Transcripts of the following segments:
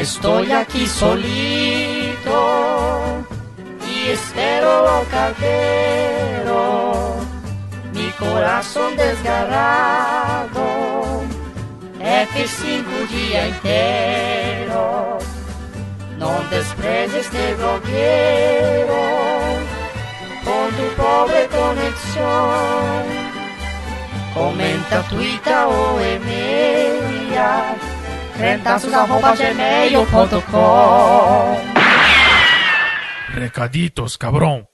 Estoy aquí solito y espero al cartero, mi corazón desgarrado, F5 o dia inteiro. Não desprezes este blogueiro con tu pobre conexión. Comenta, tuita ou e-maila crentaços@gmail.com. Recaditos, cabrón.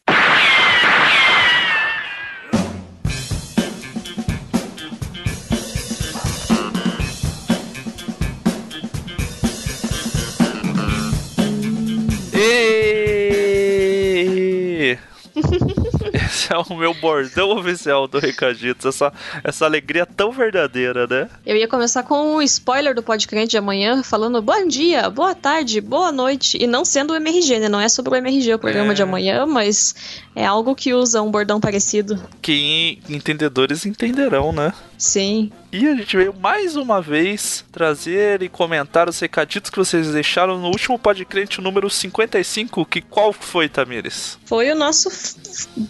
Esse é o meu bordão oficial do Recaditos. Essa alegria tão verdadeira, né? Eu ia começar com um spoiler do podcast de amanhã, falando bom dia, boa tarde, boa noite. E não sendo o MRG, né? Não é sobre o MRG o programa de amanhã, mas é algo que usa um bordão parecido. Quem entendedores entenderão, né? Sim. E a gente veio mais uma vez trazer e comentar os recaditos que vocês deixaram no último podcast número 55, que qual foi, Tamires? Foi o nosso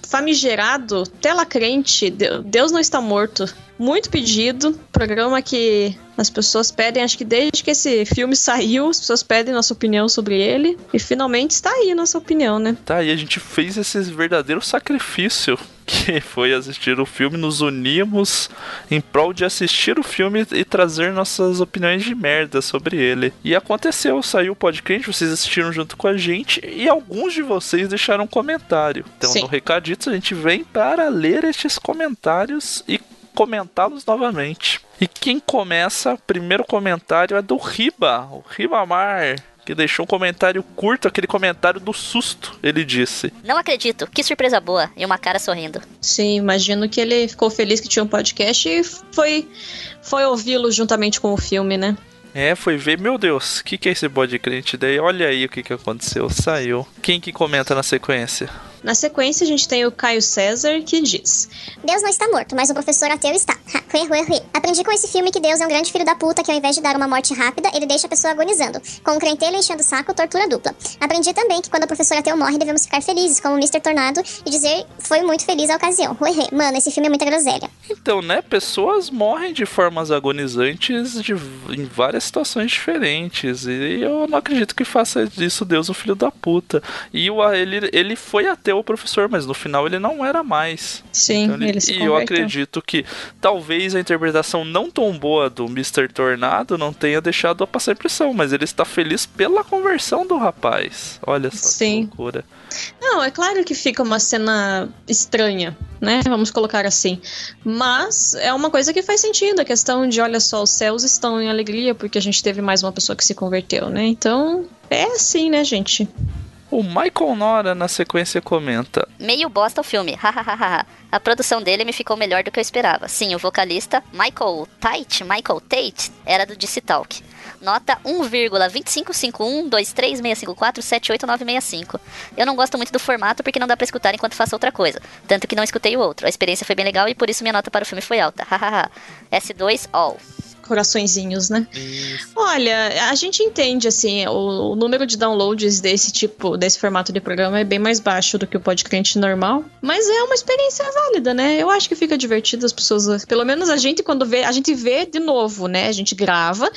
famigerado Tela Crente, Deus Não Está Morto. Muito pedido, programa que as pessoas pedem, acho que desde que esse filme saiu, as pessoas pedem nossa opinião sobre ele, e finalmente está aí a nossa opinião, né? Tá, e a gente fez esse verdadeiro sacrifício, que foi assistir o filme, nos unimos em prol de assistir o filme e trazer nossas opiniões de merda sobre ele. E aconteceu, saiu o podcast, vocês assistiram junto com a gente, e alguns de vocês deixaram um comentário. Então, no Recaditos, a gente vem para ler estes comentários e comentá-los novamente. E quem começa, o primeiro comentário é do Riba, o Ribamar, que deixou um comentário curto, aquele comentário do susto. Ele disse: não acredito, que surpresa boa, e uma cara sorrindo. Sim, imagino que ele ficou feliz que tinha um podcast e foi ouvi-lo juntamente com o filme, né? Foi ver, meu Deus, o que é esse bode crente? Daí olha aí o que aconteceu, saiu. Quem que comenta na sequência? Na sequência, a gente tem o Caio César, que diz: Deus não está morto, mas o professor ateu está. Aprendi com esse filme que Deus é um grande filho da puta que ao invés de dar uma morte rápida, ele deixa a pessoa agonizando. Com o crentelho enchendo o saco, tortura dupla. Aprendi também que quando o professor ateu morre, devemos ficar felizes, como o Mr. Tornado, e dizer foi muito feliz a ocasião. Mano, esse filme é muita groselha. Então, né, pessoas morrem de formas agonizantes em várias situações diferentes, e eu não acredito que faça disso Deus um filho da puta. E ele foi ateu, o professor, mas no final ele não era mais. Sim, então, ele se converteu. Eu acredito que talvez a interpretação não tão boa do Mr. Tornado não tenha deixado a passar impressão, mas ele está feliz pela conversão do rapaz. Olha só que loucura. Não, é claro que fica uma cena estranha, né? Vamos colocar assim. Mas é uma coisa que faz sentido, a questão de, olha só, os céus estão em alegria porque a gente teve mais uma pessoa que se converteu, né? Então, é assim, né, gente? O Michael Nora, na sequência, comenta: meio bosta o filme, hahaha. A produção dele me ficou melhor do que eu esperava. Sim, o vocalista Michael Tate era do DC Talk. Nota 1,2551236547895. Eu não gosto muito do formato porque não dá pra escutar enquanto faço outra coisa. Tanto que não escutei o outro. A experiência foi bem legal e por isso minha nota para o filme foi alta. Hahaha. S2 all. Coraçõezinhos, né? Isso. Olha, a gente entende, assim, o número de downloads desse formato de programa é bem mais baixo do que o podcast normal, mas é uma experiência válida, né? Eu acho que fica divertido as pessoas, pelo menos a gente quando vê, a gente vê de novo, né? A gente grava,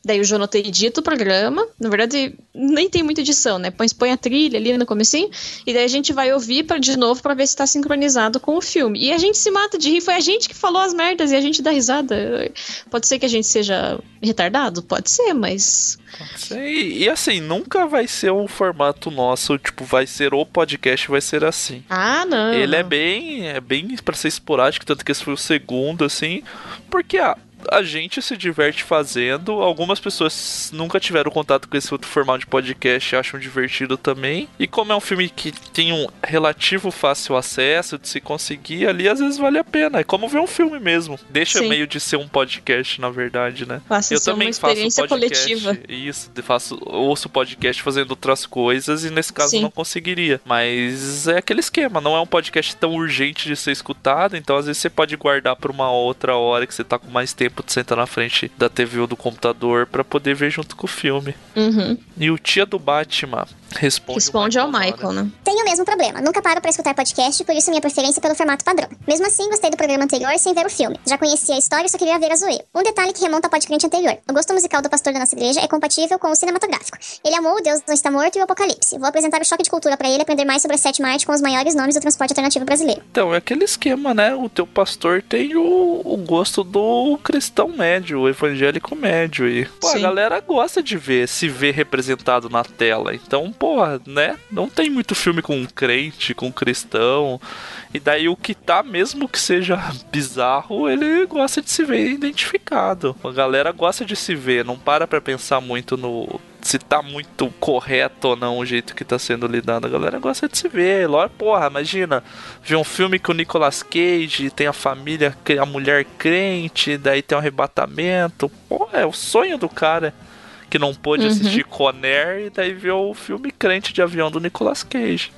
daí o Jonathan edita o programa, na verdade nem tem muita edição, né? Põe a trilha ali no comecinho, e daí a gente vai ouvir de novo pra ver se tá sincronizado com o filme. E a gente se mata de rir, foi a gente que falou as merdas e a gente dá risada. Pode ser que a gente seja retardado? Pode ser, mas... Pode ser. E assim, nunca vai ser o formato nosso, tipo, vai ser o podcast, vai ser assim. Ah, não. Ele é bem pra ser esporádico, tanto que esse foi o segundo, assim, porque a gente se diverte fazendo. Algumas pessoas nunca tiveram contato com esse outro formato de podcast e acham divertido também. E como é um filme que tem um relativo fácil acesso de se conseguir ali, às vezes vale a pena. É como ver um filme mesmo. Deixa meio de ser um podcast, na verdade, né? Eu também faço podcast coletiva. Isso, ouço podcast fazendo outras coisas e nesse caso não conseguiria. Mas é aquele esquema, não é um podcast tão urgente de ser escutado, então às vezes você pode guardar pra uma outra hora que você tá com mais tempo tempo de sentar na frente da TV ou do computador pra poder ver junto com o filme. E o tia do Batman responde ao Michael, né? Tenho o mesmo problema. Nunca paro pra escutar podcast, por isso minha preferência pelo formato padrão. Mesmo assim, gostei do programa anterior sem ver o filme. Já conhecia a história e só queria ver a zoeira. Um detalhe que remonta ao podcast anterior. O gosto musical do pastor da nossa igreja é compatível com o cinematográfico. Ele amou o Deus não está morto e o Apocalipse. Vou apresentar o choque de cultura pra ele e aprender mais sobre a sétima arte com os maiores nomes do transporte alternativo brasileiro. Então, é aquele esquema, né? O teu pastor tem o gosto do cristão médio, o evangélico médio. E, pô, a galera gosta de se ver representado na tela. Então, porra, né? Não tem muito filme com crente, com cristão. E daí o que tá, mesmo que seja bizarro, ele gosta de se ver identificado. A galera gosta de se ver, não para pra pensar muito se tá muito correto ou não o jeito que tá sendo lidado. A galera gosta de se ver. Porra, imagina ver um filme com o Nicolas Cage, tem a família, a mulher crente, daí tem um arrebatamento. Porra, é o sonho do cara que não pôde assistir Conair e daí ver o filme crente de avião do Nicolas Cage.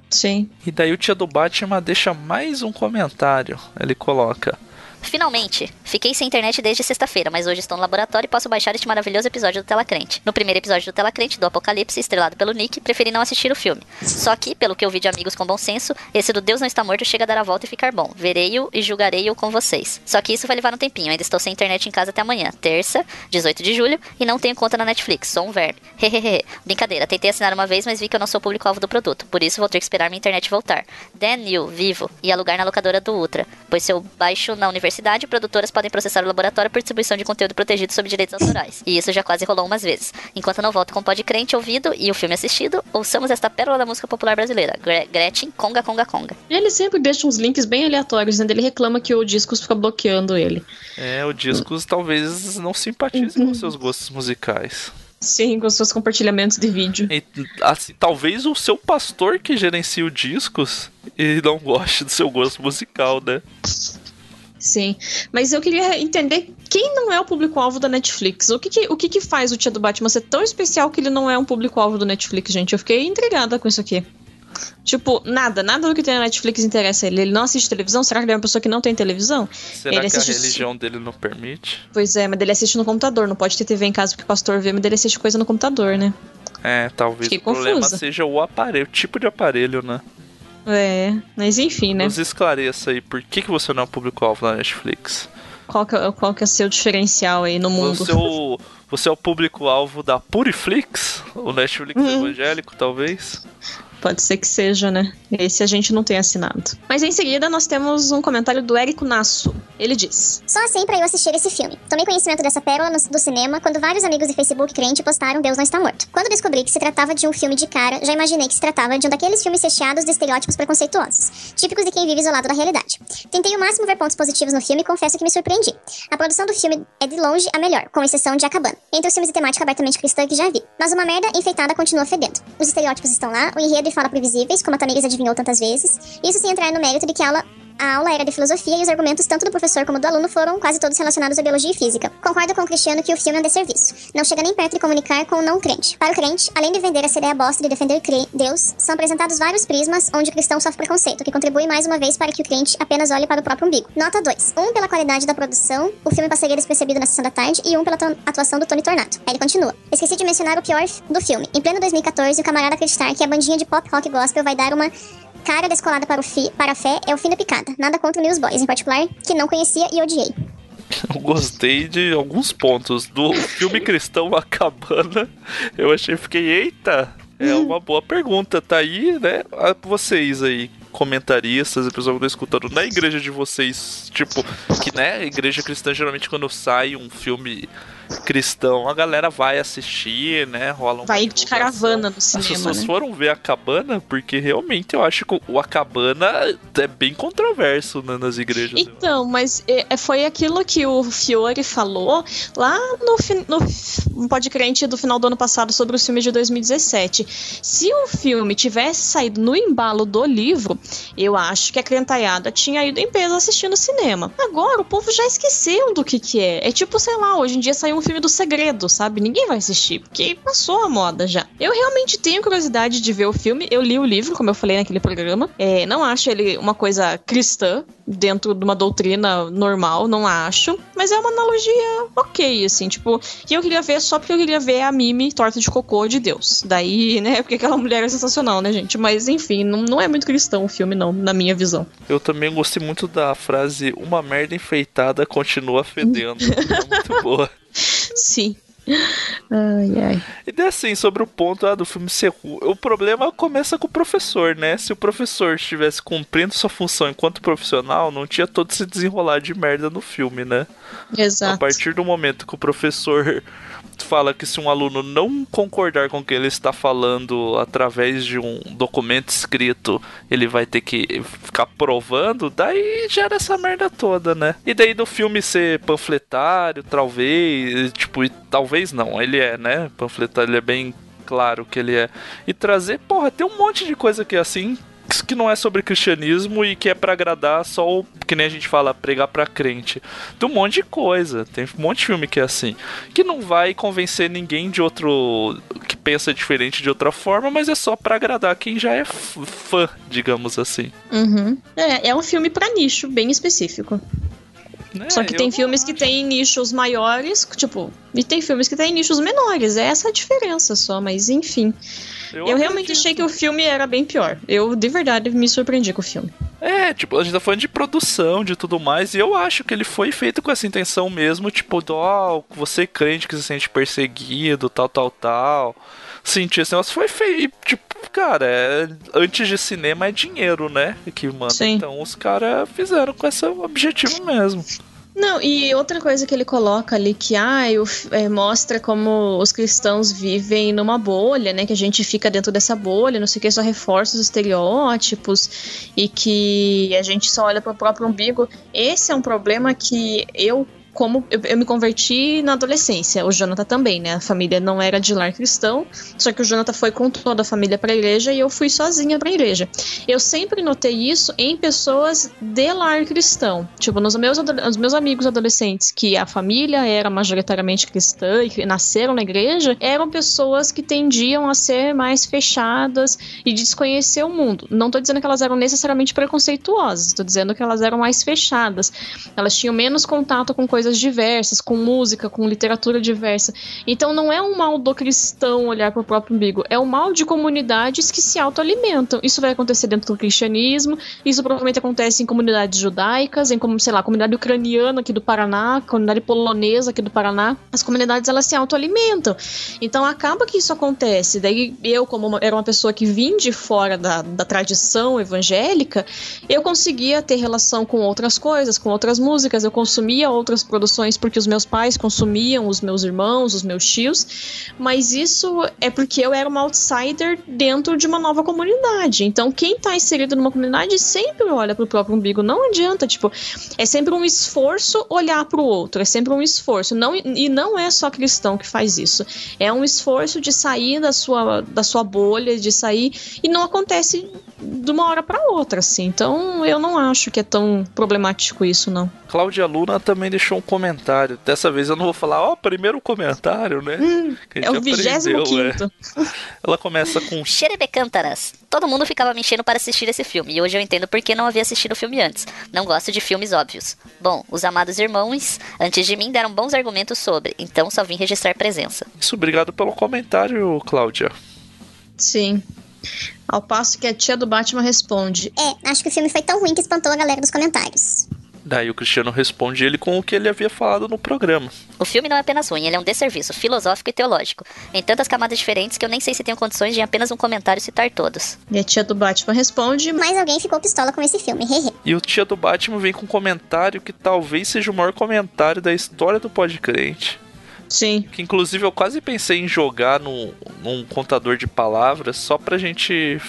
Sim. E daí o tia do Batman deixa mais um comentário. Ele coloca: Finalmente, fiquei sem internet desde sexta-feira, mas hoje estou no laboratório e posso baixar este maravilhoso episódio do Tela Crente. No primeiro episódio do Tela Crente, do Apocalipse, estrelado pelo Nick, preferi não assistir o filme. Só que, pelo que eu vi de amigos com bom senso, esse do Deus não está morto chega a dar a volta e ficar bom. Verei-o e julgarei-o com vocês. Só que isso vai levar um tempinho, ainda estou sem internet em casa até amanhã, terça, 18 de julho, e não tenho conta na Netflix, sou um verme. Hehehe. Brincadeira, tentei assinar uma vez, mas vi que eu não sou público-alvo do produto, por isso vou ter que esperar minha internet voltar. Dan New, vivo, e alugar na locadora do Ultra, pois se eu baixo na universidade, produtoras podem processar o laboratório por distribuição de conteúdo protegido sob direitos autorais. E isso já quase rolou umas vezes. Enquanto não volto com o Pod Crente ouvido e o filme assistido, ouçamos esta pérola da música popular brasileira, Gretchen, Conga Conga Conga. Ele sempre deixa uns links bem aleatórios, né? Ele reclama que o Discos fica bloqueando ele. O Discos talvez não simpatize com seus gostos musicais. Sim, com seus compartilhamentos de vídeo. E, assim, talvez o seu pastor que gerencia o Discos e não goste do seu gosto musical, né? Sim, mas eu queria entender quem não é o público-alvo da Netflix. O que faz o Tia do Batman ser tão especial que ele não é um público-alvo do Netflix, gente? Eu fiquei intrigada com isso aqui. Tipo, nada do que tem na Netflix interessa ele. Ele não assiste televisão? Será que ele é uma pessoa que não tem televisão? Será ele que a religião dele não permite? Pois é, mas ele assiste no computador. Não pode ter TV em casa porque o pastor vê, mas ele assiste coisa no computador, né? Talvez Fiquei o problema confusa. Seja o aparelho, o tipo de aparelho, né? Mas enfim, né? Nos esclareça aí, por que você não é público-alvo da Netflix? Qual que é o seu diferencial aí no mundo? Você é o público-alvo da Puriflix? O Netflix evangélico, talvez? Pode ser que seja, né? Esse a gente não tem assinado. Mas em seguida nós temos um comentário do Érico Nasso. Ele diz: Só assim pra eu assistir esse filme. Tomei conhecimento dessa pérola do cinema quando vários amigos de Facebook crente postaram Deus não está morto. Quando descobri que se tratava de um filme de cara, já imaginei que se tratava de um daqueles filmes recheados de estereótipos preconceituosos, típicos de quem vive isolado da realidade. Tentei o máximo ver pontos positivos no filme e confesso que me surpreendi. A produção do filme é de longe a melhor, com exceção de A Cabana, entre os filmes de temática abertamente cristã que já vi. Mas uma merda enfeitada continua fedendo. Os estereótipos estão lá, o enredo e fala previsíveis, como a Tamires adivinhou tantas vezes, isso sem entrar no mérito de que a aula era de filosofia e os argumentos tanto do professor como do aluno foram quase todos relacionados à biologia e física. Concordo com o Cristiano que o filme é um desserviço. Não chega nem perto de comunicar com o não crente. Para o crente, além de vender essa ideia bosta de defender Deus, são apresentados vários prismas onde o cristão sofre preconceito, que contribui mais uma vez para que o crente apenas olhe para o próprio umbigo. Nota 2. Um pela qualidade da produção, o filme passaria despercebido na sessão da tarde, e um pela atuação do Tony Tornato. Aí ele continua: esqueci de mencionar o pior do filme. Em pleno 2014, o camarada acreditar que a bandinha de pop rock gospel vai dar uma cara descolada para a fé é o fim da picada. Nada contra o Newsboys, em particular, que não conhecia e odiei. Eu gostei de alguns pontos. Do filme cristão A Cabana, eu fiquei, eita, é uma boa pergunta. Tá aí, né? Vocês aí, comentaristas, o pessoal que tá escutando, na igreja de vocês, tipo, que, né, a igreja cristã, geralmente quando sai um filme cristão, a galera vai assistir, né, rola vai de caravana no cinema. As pessoas né? foram ver A Cabana, porque realmente eu acho que o A Cabana é bem controverso, né, nas igrejas. Então, mas foi aquilo que o Fiore falou lá no Podcrente do final do ano passado sobre o filme de 2017. Se o filme tivesse saído no embalo do livro, eu acho que a crentaiada tinha ido em peso assistir no cinema. Agora, o povo já esqueceu do que é. É tipo, sei lá, hoje em dia saiu um filme do Segredo, sabe? Ninguém vai assistir, porque passou a moda já. Eu realmente tenho curiosidade de ver o filme. Eu li o livro, como eu falei naquele programa. Não acho ele uma coisa cristã. dentro de uma doutrina normal, não acho. Mas é uma analogia ok, assim, tipo, que eu queria ver só porque eu queria ver a Mimi torta de cocô de Deus. Daí, né, porque aquela mulher é sensacional, né, gente? Mas, enfim, não é muito cristão o filme, não, na minha visão. Eu também gostei muito da frase, uma merda enfeitada continua fedendo. É muito boa. Sim. Ai, ai. E daí assim, sobre o ponto do filme ser ruim, o problema começa com o professor, né? Se o professor estivesse cumprindo sua função enquanto profissional, não tinha todo esse desenrolar de merda no filme, né? Exato. A partir do momento que o professor fala que se um aluno não concordar com o que ele está falando através de um documento escrito, ele vai ter que ficar provando, daí gera essa merda toda, né? E daí do filme ser panfletário, talvez, tipo, talvez não, ele é, né? Panfletário, ele é bem claro que ele é. E trazer, porra, tem um monte de coisa que é assim, que não é sobre cristianismo e que é pra agradar só o, que nem a gente fala, pregar pra crente. Tem um monte de coisa, tem um monte de filme que é assim, que não vai convencer ninguém de outro, que pensa diferente de outra forma, mas é só pra agradar quem já é fã, digamos assim. Uhum. É um filme pra nicho, bem específico. Só que tem filmes que tem nichos maiores, tipo, e tem filmes que tem nichos menores. É essa a diferença só, mas enfim. Eu realmente achei que o filme era bem pior. Eu, de verdade, me surpreendi com o filme. É, tipo, a gente tá falando de produção, de tudo mais, e eu acho que ele foi feito com essa intenção mesmo, tipo, você crente que se sente perseguido, tal. Sentir esse negócio foi feio. Tipo, cara, antes de cinema é dinheiro, né? Que manda. Sim. Então os caras fizeram com esse objetivo mesmo. Não, e outra coisa que ele coloca ali que mostra como os cristãos vivem numa bolha, né? Que a gente fica dentro dessa bolha, não sei o que, só reforça os estereótipos e que a gente só olha pro próprio umbigo. Esse é um problema que eu me converti na adolescência, o Jonathan também, né? A família não era de lar cristão, só que o Jonathan foi com toda a família pra igreja e eu fui sozinha pra igreja. Eu sempre notei isso em pessoas de lar cristão. Tipo, nos meus amigos adolescentes, que a família era majoritariamente cristã e que nasceram na igreja, eram pessoas que tendiam a ser mais fechadas e desconhecer o mundo. Não tô dizendo que elas eram necessariamente preconceituosas, tô dizendo que elas eram mais fechadas. Elas tinham menos contato com coisas diversas, com música, com literatura diversa. Então não é um mal do cristão olhar para o próprio umbigo, é um mal de comunidades que se autoalimentam. Isso vai acontecer dentro do cristianismo, isso provavelmente acontece em comunidades judaicas, em comunidade ucraniana aqui do Paraná, comunidade polonesa aqui do Paraná. As comunidades, elas se autoalimentam. Então acaba que isso acontece. Daí eu, como era uma pessoa que vim de fora da tradição evangélica, eu conseguia ter relação com outras coisas, com outras músicas, eu consumia outras produções porque os meus pais consumiam, os meus irmãos, os meus tios, mas isso é porque eu era uma outsider dentro de uma nova comunidade. Então quem tá inserido numa comunidade sempre olha pro próprio umbigo, não adianta, tipo, é sempre um esforço olhar pro outro, é sempre um esforço, e não é só cristão que faz isso, é um esforço de sair da sua bolha, de sair, e não acontece de uma hora pra outra, assim, então eu não acho que é tão problemático isso, não. Cláudia Luna também deixou um comentário. Dessa vez eu não vou falar, primeiro comentário, né? É o 25º. Ela começa com... Xerebecântaras. Todo mundo ficava me enchendo para assistir esse filme, e hoje eu entendo por que não havia assistido o filme antes. Não gosto de filmes óbvios. Bom, os amados irmãos, antes de mim, deram bons argumentos sobre, então só vim registrar presença. Isso, obrigado pelo comentário, Cláudia. Sim. Ao passo que a tia do Batman responde: acho que o filme foi tão ruim que espantou a galera dos comentários. Daí o Cristiano responde ele com o que ele havia falado no programa. O filme não é apenas ruim, ele é um desserviço filosófico e teológico, em tantas camadas diferentes que eu nem sei se tenho condições de em apenas um comentário citar todos. E a tia do Batman responde: mas alguém ficou pistola com esse filme, hehe. E o tia do Batman vem com um comentário que talvez seja o maior comentário da história do Podcrente. Sim. Que inclusive eu quase pensei em jogar num contador de palavras só pra gente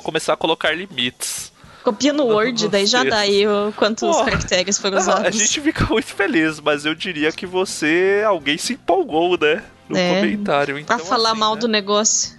começar a colocar limites. Copia no Word, daí já dá aí quantos caracteres foram usados. A gente fica muito feliz, mas eu diria que alguém se empolgou, né? No comentário. Então, pra falar mal do negócio.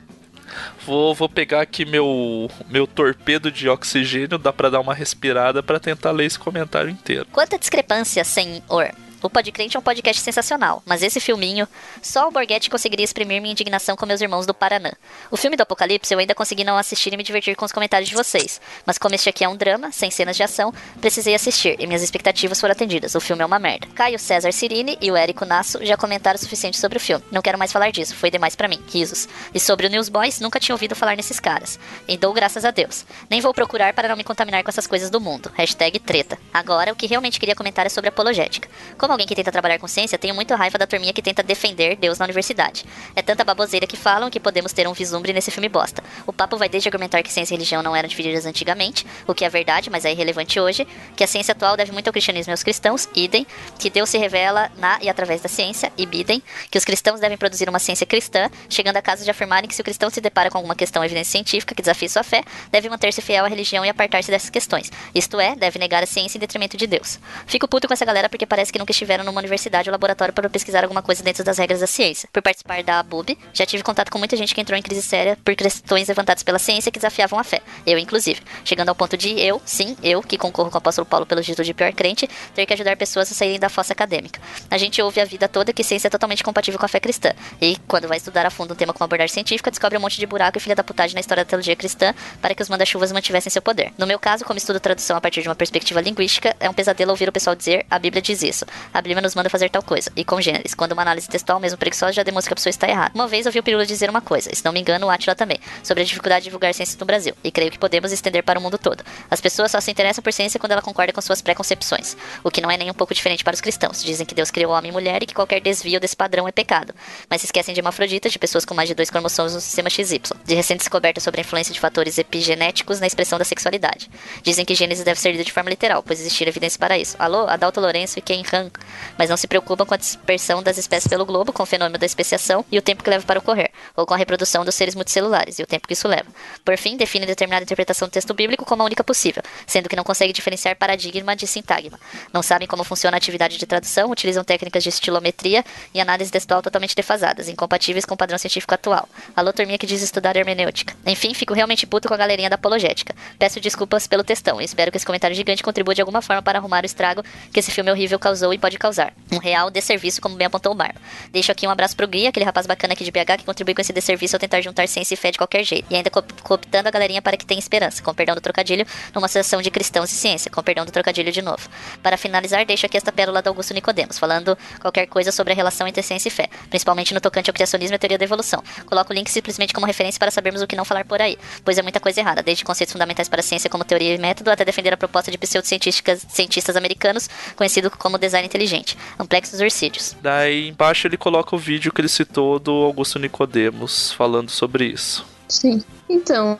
Vou pegar aqui meu torpedo de oxigênio, dá pra dar uma respirada pra tentar ler esse comentário inteiro. Quanta discrepância, senhor. O Podcrente é um podcast sensacional, mas esse filminho, só o Borghetti conseguiria exprimir minha indignação com meus irmãos do Paraná. O filme do Apocalipse eu ainda consegui não assistir e me divertir com os comentários de vocês, mas como este aqui é um drama, sem cenas de ação, precisei assistir e minhas expectativas foram atendidas. O filme é uma merda. Caio César Cirini e o Érico Nasso já comentaram o suficiente sobre o filme. Não quero mais falar disso, foi demais pra mim. Risos. E sobre o Newsboys, nunca tinha ouvido falar nesses caras. E dou graças a Deus. Nem vou procurar para não me contaminar com essas coisas do mundo. Hashtag treta. Agora, o que realmente queria comentar é sobre apologética. Como alguém que tenta trabalhar com ciência, tenho muito raiva da turminha que tenta defender Deus na universidade. É tanta baboseira que falam que podemos ter um vislumbre nesse filme bosta. O papo vai desde argumentar que ciência e religião não eram divididas antigamente, o que é verdade, mas é irrelevante hoje, que a ciência atual deve muito ao cristianismo e aos cristãos, idem, que Deus se revela na e através da ciência, e bidem, que os cristãos devem produzir uma ciência cristã, chegando a caso de afirmarem que se o cristão se depara com alguma questão ou evidência científica que desafie sua fé, deve manter-se fiel à religião e apartar-se dessas questões, isto é, deve negar a ciência em detrimento de Deus. Fico puto com essa galera porque parece que nunca estiveram numa universidade ou laboratório para pesquisar alguma coisa dentro das regras da ciência. Por participar da ABUB, já tive contato com muita gente que entrou em crise séria por questões levantadas pela ciência que desafiavam a fé, eu inclusive, chegando ao ponto de eu, que concorro com o apóstolo Paulo pelo título de pior crente, ter que ajudar pessoas a saírem da fossa acadêmica. A gente ouve a vida toda que ciência é totalmente compatível com a fé cristã, e quando vai estudar a fundo um tema com uma abordagem científica, descobre um monte de buraco e filha da putagem na história da teologia cristã para que os manda-chuvas mantivessem seu poder. No meu caso, como estudo tradução a partir de uma perspectiva linguística, é um pesadelo ouvir o pessoal dizer, a Bíblia diz isso, a Bíblia nos manda fazer tal coisa, e congêneres, quando uma análise textual mesmo preguiçosa já demonstra que a pessoa está errada. Uma vez ouvi o Pirula dizer uma coisa, e se não me engano o Átila também, sobre a dificuldade de divulgar ciência no Brasil, e creio que podemos estender para o mundo todo. As pessoas só se interessam por ciência quando ela concorda com suas preconcepções, o que não é nem um pouco diferente para os cristãos. Dizem que Deus criou homem e mulher e que qualquer desvio desse padrão é pecado, mas se esquecem de hermafroditas, de pessoas com mais de 2 cromossomos no sistema XY, de recente descoberta sobre a influência de fatores epigenéticos na expressão da sexualidade. Dizem que Gênesis deve ser lido de forma literal, pois existir evidência para isso. Alô, Adalto Lourenço e Ken Han, mas não se preocupam com a dispersão das espécies pelo globo, com o fenômeno da especiação e o tempo que leva para ocorrer, ou com a reprodução dos seres multicelulares e o tempo que isso leva. Por fim, define determinada interpretação do texto bíblico como a única possível, sendo que não consegue diferenciar paradigma de sintagma. Não sabem como funciona a atividade de tradução, utilizam técnicas de estilometria e análise textual totalmente defasadas, incompatíveis com o padrão científico atual. Alô, turminha que diz estudar hermenêutica. Enfim, fico realmente puto com a galerinha da apologética. Peço desculpas pelo textão e espero que esse comentário gigante contribua de alguma forma para arrumar o estrago que esse filme horrível causou e pode causar. Um real desserviço, como bem apontou o Barba. Deixo aqui um abraço pro Gui, aquele rapaz bacana aqui de BH que contribui com esse desserviço ao tentar juntar ciência e fé de qualquer jeito. E ainda cooptando a galerinha para que tenha esperança, com perdão do trocadilho, numa associação de cristãos e ciência, com perdão do trocadilho de novo. Para finalizar, deixo aqui esta pérola do Augusto Nicodemos, falando qualquer coisa sobre a relação entre ciência e fé, principalmente no tocante ao criacionismo e a teoria da evolução. Coloco o link simplesmente como referência para sabermos o que não falar por aí, pois é muita coisa errada, desde conceitos fundamentais para a ciência como teoria e método, até defender a proposta de pseudocientistas americanos, conhecido como design inteligente, Amplexus Ursídeos. Daí embaixo ele coloca o vídeo que ele citou do Augusto Nicodemos falando sobre isso. Sim. Então,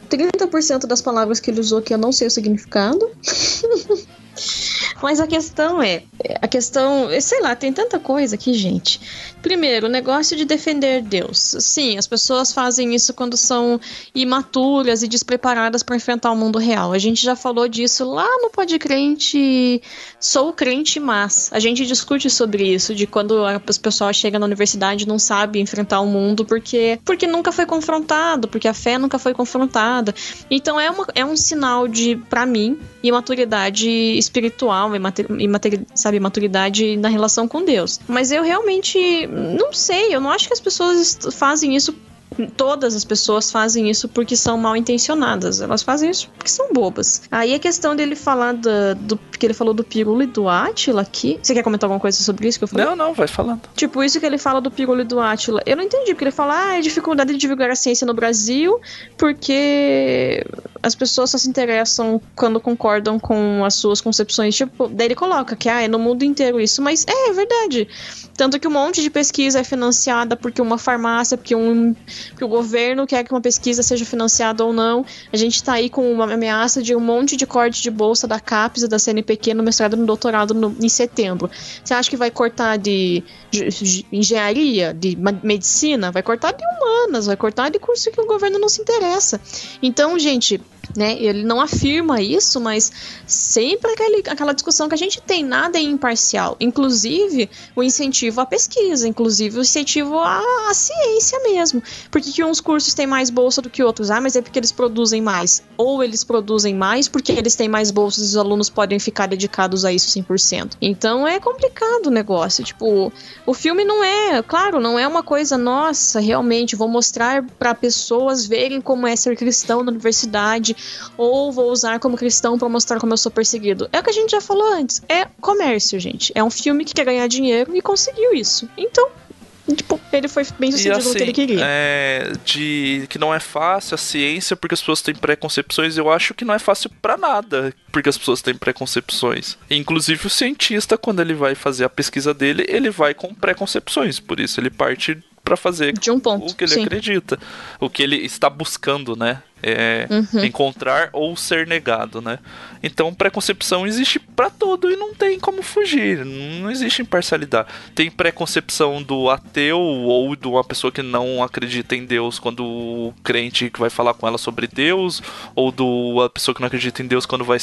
30% das palavras que ele usou que eu não sei o significado. Mas a questão, sei lá, tem tanta coisa aqui, gente. Primeiro, o negócio de defender Deus. Sim, as pessoas fazem isso quando são imaturas e despreparadas para enfrentar o mundo real. A gente já falou disso lá no Podcrente Sou Crente, mas a gente discute sobre isso, de quando as pessoas chegam na universidade e não sabem enfrentar o mundo porque nunca foi confrontado, porque a fé nunca foi confrontada. Então é um sinal de, pra mim, imaturidade espiritual, maturidade na relação com Deus. Mas eu realmente não sei, eu não acho que as pessoas fazem isso. Todas as pessoas fazem isso porque são mal intencionadas. Elas fazem isso porque são bobas. Aí a questão dele falar que ele falou do Pirula e do Átila aqui. Você quer comentar alguma coisa sobre isso que eu falei? Não, vai falando. Tipo, isso que ele fala do Pirula e do Átila. Eu não entendi, porque ele fala, dificuldade de divulgar a ciência no Brasil porque as pessoas só se interessam quando concordam com as suas concepções. Tipo, daí ele coloca que é no mundo inteiro isso. Mas é verdade. Tanto que um monte de pesquisa é financiada porque uma farmácia, porque o governo quer que uma pesquisa seja financiada ou não. A gente tá aí com uma ameaça de um monte de corte de bolsa da CAPES e da CNPq no mestrado e no doutorado em setembro. Você acha que vai cortar de engenharia, de medicina? Vai cortar de humanas, vai cortar de curso que o governo não se interessa. Então, gente, né? Ele não afirma isso, mas sempre aquela discussão que a gente tem, nada é imparcial. Inclusive, o incentivo à pesquisa, inclusive o incentivo à ciência mesmo. Por que uns cursos têm mais bolsa do que outros? Ah, mas é porque eles produzem mais. Ou eles produzem mais porque eles têm mais bolsas e os alunos podem ficar dedicados a isso 100%. Então é complicado o negócio. Tipo, o filme não é, claro, não é uma coisa, nossa, realmente, vou mostrar para pessoas verem como é ser cristão na universidade, ou vou usar como cristão pra mostrar como eu sou perseguido. É o que a gente já falou antes. É comércio, gente. É um filme que quer ganhar dinheiro e conseguiu isso. Então, tipo, ele foi bem sucedido no que ele queria. Que não é fácil a ciência porque as pessoas têm preconcepções. Eu acho que não é fácil pra nada porque as pessoas têm preconcepções. Inclusive o cientista, quando ele vai fazer a pesquisa dele, ele vai com preconcepções. Por isso ele parte pra fazer de um ponto, o que ele acredita. O que ele está buscando, né? Encontrar ou ser negado, né? Então preconcepção existe pra tudo e não tem como fugir, não existe imparcialidade. Tem preconcepção do ateu ou de uma pessoa que não acredita em Deus quando o crente que vai falar com ela sobre Deus, ou a pessoa que não acredita em Deus quando vai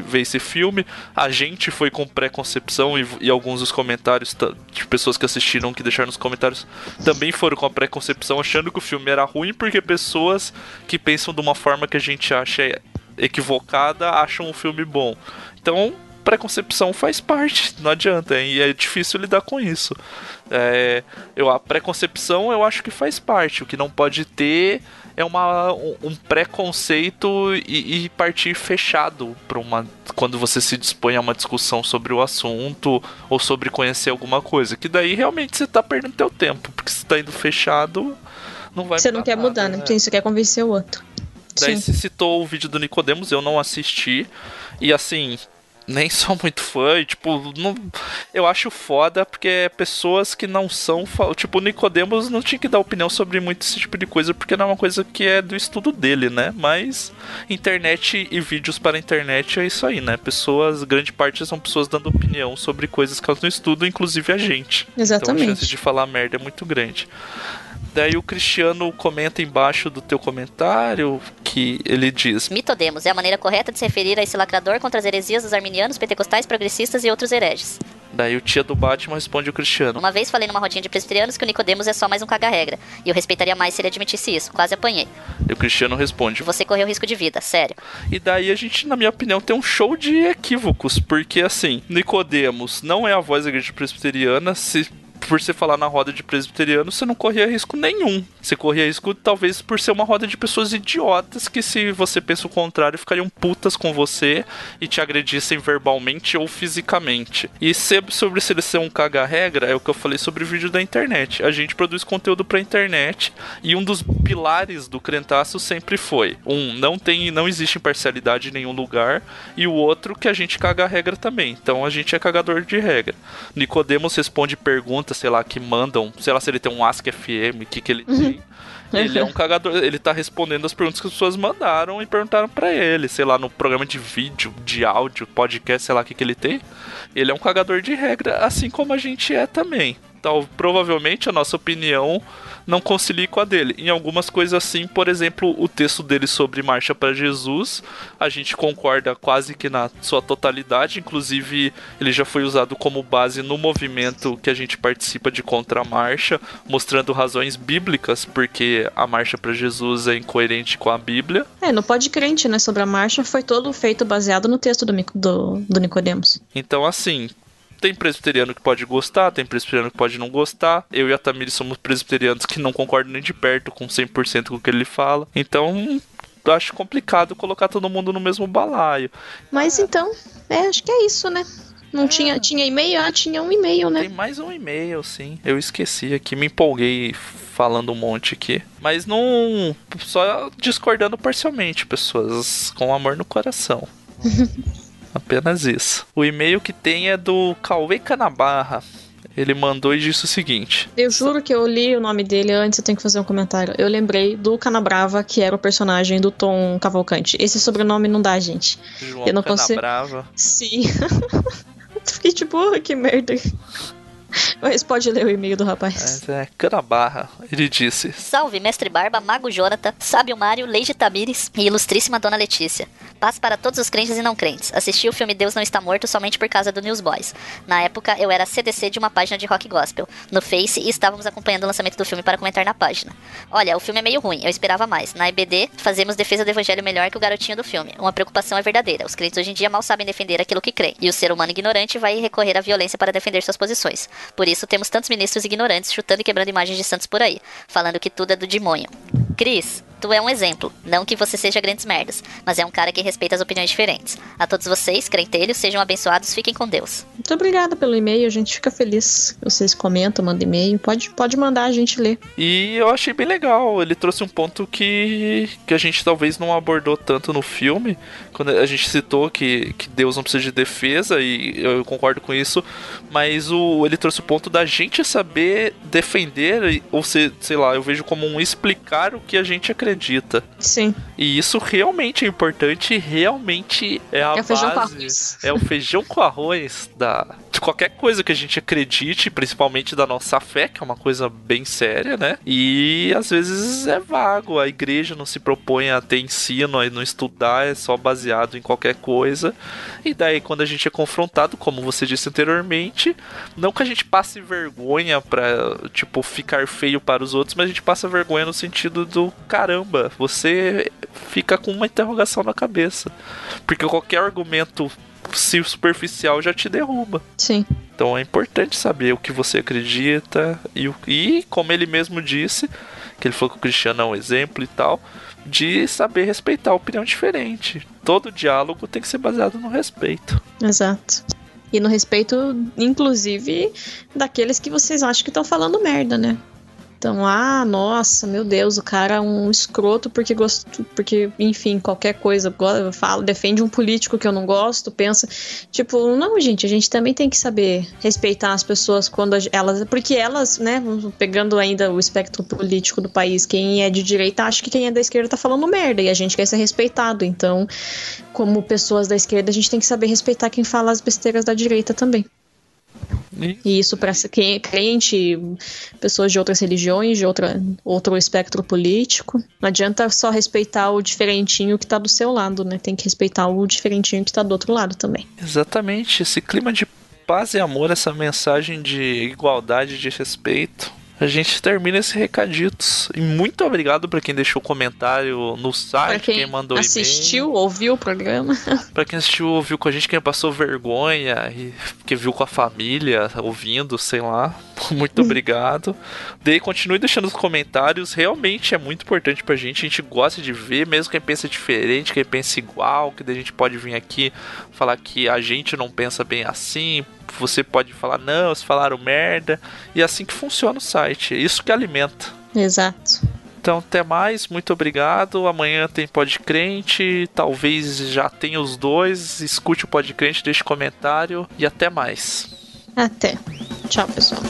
ver esse filme. A gente foi com preconcepção e alguns dos comentários de pessoas que assistiram, que deixaram nos comentários, também foram com a preconcepção achando que o filme era ruim, porque pessoas que pensam de uma forma que a gente acha equivocada acham o filme bom. Então, preconcepção faz parte, não adianta, e é difícil lidar com isso. A preconcepção eu acho que faz parte. O que não pode ter é um preconceito e partir fechado quando você se dispõe a uma discussão sobre o assunto ou sobre conhecer alguma coisa, que daí realmente você tá perdendo teu tempo, porque você tá indo fechado, não vai. Você não quer mudar, né? Você quer convencer o outro. Daí você citou o vídeo do Nicodemos, eu não assisti. E assim, nem sou muito fã. E, tipo, eu acho foda porque pessoas que não são. Tipo, o Nicodemos não tinha que dar opinião sobre muito esse tipo de coisa, porque não é uma coisa que é do estudo dele, né? Mas internet e vídeos para a internet é isso aí, né? Grande parte são pessoas dando opinião sobre coisas que elas não estudam, inclusive a gente. Exatamente. Então a chance de falar merda é muito grande. Daí o Cristiano comenta embaixo do teu comentário que ele diz: Mitodemos é a maneira correta de se referir a esse lacrador contra as heresias dos arminianos, pentecostais, progressistas e outros hereges. Daí o tia do Batman responde o Cristiano: Uma vez falei numa rodinha de presbiterianos que o Nicodemos é só mais um caga-regra, e eu respeitaria mais se ele admitisse isso, quase apanhei. E o Cristiano responde: Você correu risco de vida, sério. E daí a gente, na minha opinião, tem um show de equívocos, porque assim, Nicodemos não é a voz da igreja presbiteriana. Por você falar na roda de presbiteriano, você não corria risco nenhum. Você corria risco, talvez, por ser uma roda de pessoas idiotas que, se você pensa o contrário, ficariam putas com você e te agredissem verbalmente ou fisicamente. E sobre se ele ser um caga-regra, é o que eu falei sobre o vídeo da internet. A gente produz conteúdo pra internet e um dos pilares do Crentaço sempre foi: não existe imparcialidade em nenhum lugar, e o outro, que a gente caga a regra também. Então a gente é cagador de regra. Nicodemos responde perguntas, sei lá, que mandam, sei lá se ele tem um Ask FM, o que ele tem. Ele é um cagador, ele tá respondendo as perguntas que as pessoas mandaram e perguntaram pra ele, sei lá, no programa de vídeo, de áudio, podcast, sei lá o que ele tem. Ele é um cagador de regra, assim como a gente é também. Então, provavelmente a nossa opinião não concilie com a dele. Em algumas coisas assim, por exemplo, o texto dele sobre Marcha para Jesus, a gente concorda quase que na sua totalidade. Inclusive, ele já foi usado como base no movimento que a gente participa de Contra-Marcha, mostrando razões bíblicas porque a Marcha para Jesus é incoerente com a Bíblia. No Pode Crente, né, sobre a marcha, foi todo feito baseado no texto do Nicodemos. Então, assim, tem presbiteriano que pode gostar, tem presbiteriano que pode não gostar. Eu e a Tamires somos presbiterianos que não concordam nem de perto com 100% com o que ele fala. Então, eu acho complicado colocar todo mundo no mesmo balaio. Mas então, acho que é isso, né? Não tinha e-mail? Tinha um e-mail, né? Tem mais um e-mail, sim. Eu esqueci aqui, me empolguei falando um monte aqui. Mas não... Só discordando parcialmente, pessoas. Com amor no coração. Apenas isso. O e-mail que tem é do Cauê Canabarra. Ele mandou e disse o seguinte: Eu juro que eu li o nome dele antes, eu tenho que fazer um comentário. Eu lembrei do Canabrava, que era o personagem do Tom Cavalcante. Esse sobrenome não dá, gente. João eu não Canabrava. Sim. Fiquei tipo, que merda. Mas pode ler o e-mail do rapaz. Cana barra. Ele disse: Salve, Mestre Barba, Mago Jonathan, Sábio Mário, Lady Tamires e ilustríssima Dona Letícia. Paz para todos os crentes e não crentes. Assisti o filme Deus Não Está Morto somente por causa do Newsboys. Na época, eu era CDC de uma página de rock gospel no Face e estávamos acompanhando o lançamento do filme para comentar na página. Olha, o filme é meio ruim, eu esperava mais. Na EBD, fazemos defesa do evangelho melhor que o garotinho do filme. Uma preocupação é verdadeira. Os crentes hoje em dia mal sabem defender aquilo que creem. E o ser humano ignorante vai recorrer à violência para defender suas posições. Por isso, temos tantos ministros ignorantes chutando e quebrando imagens de santos por aí, falando que tudo é do demônio. Cris, tu é um exemplo. Não que você seja grandes merdas, mas é um cara que respeita as opiniões diferentes. A todos vocês, crentelhos, sejam abençoados, fiquem com Deus. Muito obrigada pelo e-mail, a gente fica feliz. Vocês comentam, mandam e-mail, pode mandar, a gente lê. E eu achei bem legal, ele trouxe um ponto que a gente talvez não abordou tanto no filme, quando a gente citou que Deus não precisa de defesa, e eu concordo com isso, mas ele trouxe o ponto da gente saber defender, ou sei lá, eu vejo como explicar o que a gente acredita. Sim. E isso realmente é importante, realmente é a base. Feijão com arroz. É o feijão com arroz de qualquer coisa que a gente acredite, principalmente da nossa fé, que é uma coisa bem séria, né? E às vezes é vago, a igreja não se propõe a ter ensino, a não estudar, é só baseado em qualquer coisa. E daí quando a gente é confrontado, como você disse anteriormente, não que a gente passe vergonha pra, tipo, ficar feio para os outros, mas a gente passa vergonha no sentido do caramba, você fica com uma interrogação na cabeça. Porque qualquer argumento superficial já te derruba. Sim. Então é importante saber o que você acredita e como ele mesmo disse, que ele falou que o Cristiano é um exemplo e tal, de saber respeitar a opinião diferente. Todo diálogo tem que ser baseado no respeito. Exato. E no respeito, inclusive, daqueles que vocês acham que estão falando merda, né? Então, nossa, meu Deus, o cara é um escroto porque enfim, qualquer coisa, defende um político que eu não gosto, pensa, tipo, não, gente, a gente também tem que saber respeitar as pessoas quando porque elas, né, pegando ainda o espectro político do país, quem é de direita acha que quem é da esquerda tá falando merda, e a gente quer ser respeitado, então, como pessoas da esquerda, a gente tem que saber respeitar quem fala as besteiras da direita também. E isso para quem é crente, pessoas de outras religiões, de outro espectro político. Não adianta só respeitar o diferentinho que tá do seu lado, né? Tem que respeitar o diferentinho que tá do outro lado também. Exatamente, esse clima de paz e amor, essa mensagem de igualdade, de respeito. A gente termina esse recaditos. E muito obrigado pra quem deixou comentário no site, quem mandou e-mail. Assistiu, ouviu o programa. Pra quem assistiu, ouviu com a gente, quem passou vergonha e que viu com a família, ouvindo, sei lá. Muito obrigado. Daí continue deixando os comentários. Realmente é muito importante pra gente. A gente gosta de ver, mesmo quem pensa diferente, quem pensa igual, que daí a gente pode vir aqui falar que a gente não pensa bem assim. Você pode falar, não, vocês falaram merda. E é assim que funciona o site. É isso que alimenta. Exato. Então, até mais. Muito obrigado. Amanhã tem Podcrente. Talvez já tenha os dois. Escute o Podcrente, deixe comentário. E até mais. Até. Tchau, pessoal.